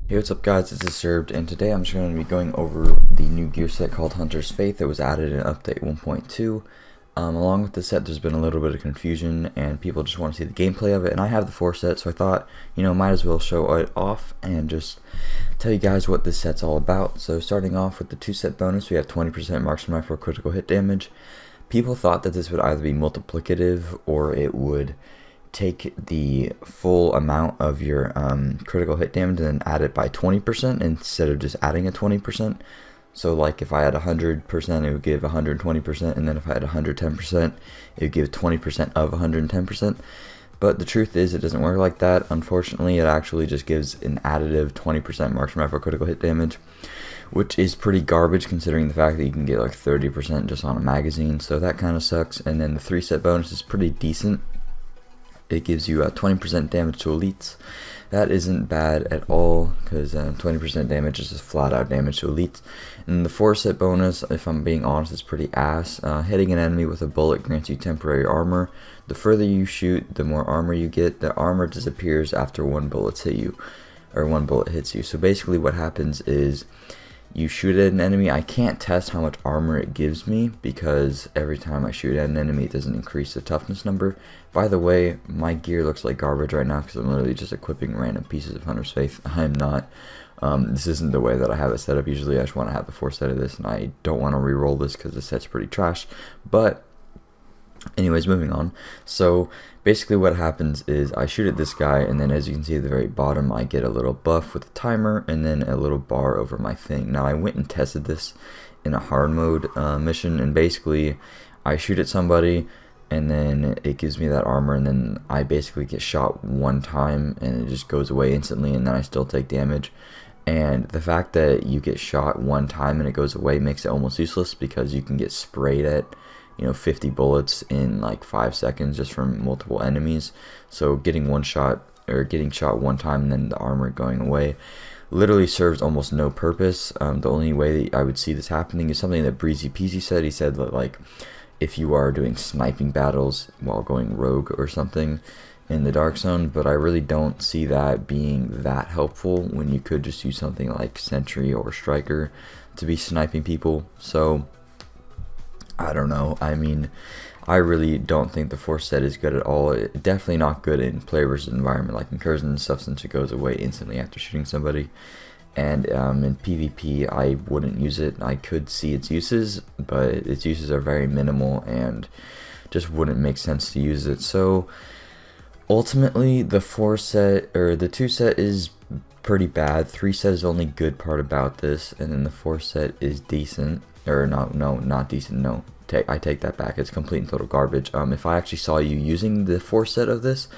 Hey, what's up guys, it's Disturbed, and today I'm just going to be going over the new gear set called Hunter's Faith that was added in update 1.2. Along with the set, there's been a little bit of confusion, and people just want to see the gameplay of it, and I have the 4 set, so I thought, might as well show it off and just tell you guys what this set's all about. So starting off with the 2 set bonus, we have 20% marksman rifle critical hit damage. People thought that this would either be multiplicative or it would take the full amount of your critical hit damage and then add it by 20% instead of just adding a 20%. So like if I had 100%, it would give 120%, and then if I had 110%, it would give 20% of 110%. But the truth is, it doesn't work like that. Unfortunately, it actually just gives an additive 20% marksman rifle critical hit damage, which is pretty garbage considering the fact that you can get like 30% just on a magazine, so that kind of sucks. And then the 3 set bonus is pretty decent. It gives you 20% damage to elites. That isn't bad at all, because 20% damage is just flat out damage to elites. And the 4 set bonus, if I'm being honest, is pretty ass. Hitting an enemy with a bullet grants you temporary armor. The further you shoot, the more armor you get. The armor disappears after one bullet hits you. So basically what happens is, you shoot at an enemy. I can't test how much armor it gives me because every time I shoot at an enemy it doesn't increase the toughness number. By the way, my gear looks like garbage right now because I'm literally just equipping random pieces of Hunter's Faith. I'm not. This isn't the way that I have it set up. Usually I just want to have the 4 set of this, and I don't want to re-roll this because the set's pretty trash. But anyways, moving on. So basically what happens is I shoot at this guy, and then as you can see at the very bottom, I get a little buff with a timer and then a little bar over my thing. Now I went and tested this in a hard mode mission, and basically I shoot at somebody and then it gives me that armor, and then I basically get shot one time and it just goes away instantly, and then I still take damage. And the fact that you get shot one time and it goes away makes it almost useless, because you can get sprayed at 50 bullets in like 5 seconds just from multiple enemies. So getting shot one time and then the armor going away literally serves almost no purpose. The only way that I would see this happening is something that Breezy Peasy said. He said that like if you are doing sniping battles while going rogue or something in the dark zone, but I really don't see that being that helpful when you could just use something like sentry or striker to be sniping people. So I don't know. I mean, I really don't think the 4 set is good at all. Definitely not good in player versus environment like Incursion and stuff, since it goes away instantly after shooting somebody. And in PvP, I wouldn't use it. I could see its uses, but its uses are very minimal and just wouldn't make sense to use it. So ultimately, the 4 set or the 2 set is pretty bad. 3 set is the only good part about this, and then the 4 set is decent. Or not decent. No, I take that back. It's complete and total garbage. If I actually saw you using the 4 set of this,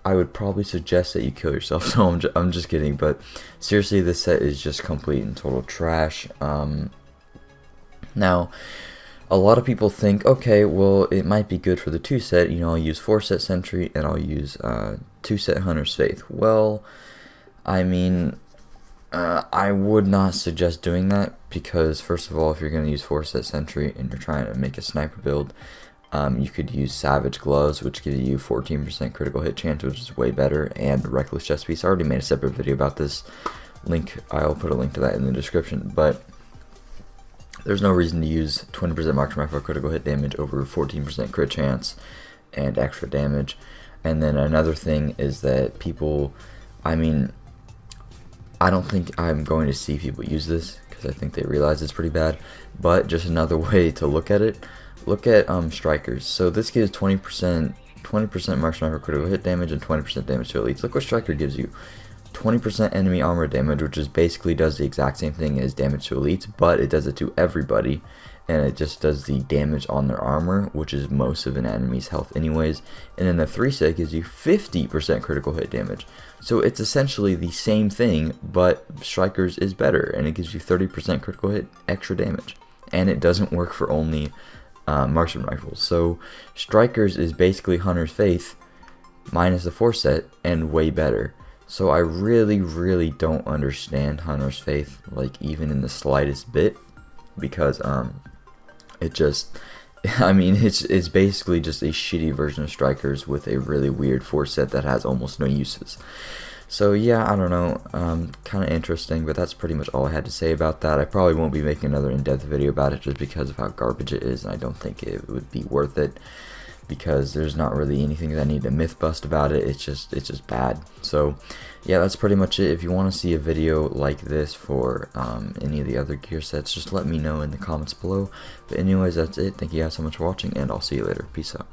I would probably suggest that you kill yourself. So I'm just kidding. But seriously, this set is just complete and total trash. Now, a lot of people think, okay, well, it might be good for the 2 set. I'll use 4 set Sentry and I'll use 2 set Hunter's Faith. Well, I mean, I would not suggest doing that, because first of all, if you're going to use 4 set Sentry and you're trying to make a sniper build, you could use Savage Gloves, which gives you 14% critical hit chance, which is way better, and Reckless Chest Piece. I already made a separate video about this. I'll put a link to that in the description, but there's no reason to use 20% marksman rifle critical hit damage over 14% crit chance and extra damage. And then another thing is that people, I mean, I don't think I'm going to see people use this because I think they realize it's pretty bad. But just another way to look at it, look at strikers. So this gives 20% marksman rifle critical hit damage and 20% damage to elites. Look what striker gives you: 20% enemy armor damage, which is basically does the exact same thing as damage to elites, but it does it to everybody, and it just does the damage on their armor, which is most of an enemy's health anyways. And then the 3 set gives you 50% critical hit damage. So it's essentially the same thing, but Strikers is better, and it gives you 30% critical hit extra damage. And it doesn't work for only marksman rifles. So Strikers is basically Hunter's Faith minus the 4 set and way better. So I really don't understand Hunter's Faith, like even in the slightest bit, because it just, I mean, it's basically just a shitty version of Strikers with a really weird 4 set that has almost no uses. So yeah, I don't know, kind of interesting, but that's pretty much all I had to say about that. I probably won't be making another in-depth video about it just because of how garbage it is, and I don't think it would be worth it, because there's not really anything that I need to myth bust about it. It's just bad. So yeah, that's pretty much it. If you want to see a video like this for any of the other gear sets, just let me know in the comments below. But anyways, that's it. Thank you guys so much for watching, and I'll see you later. Peace out.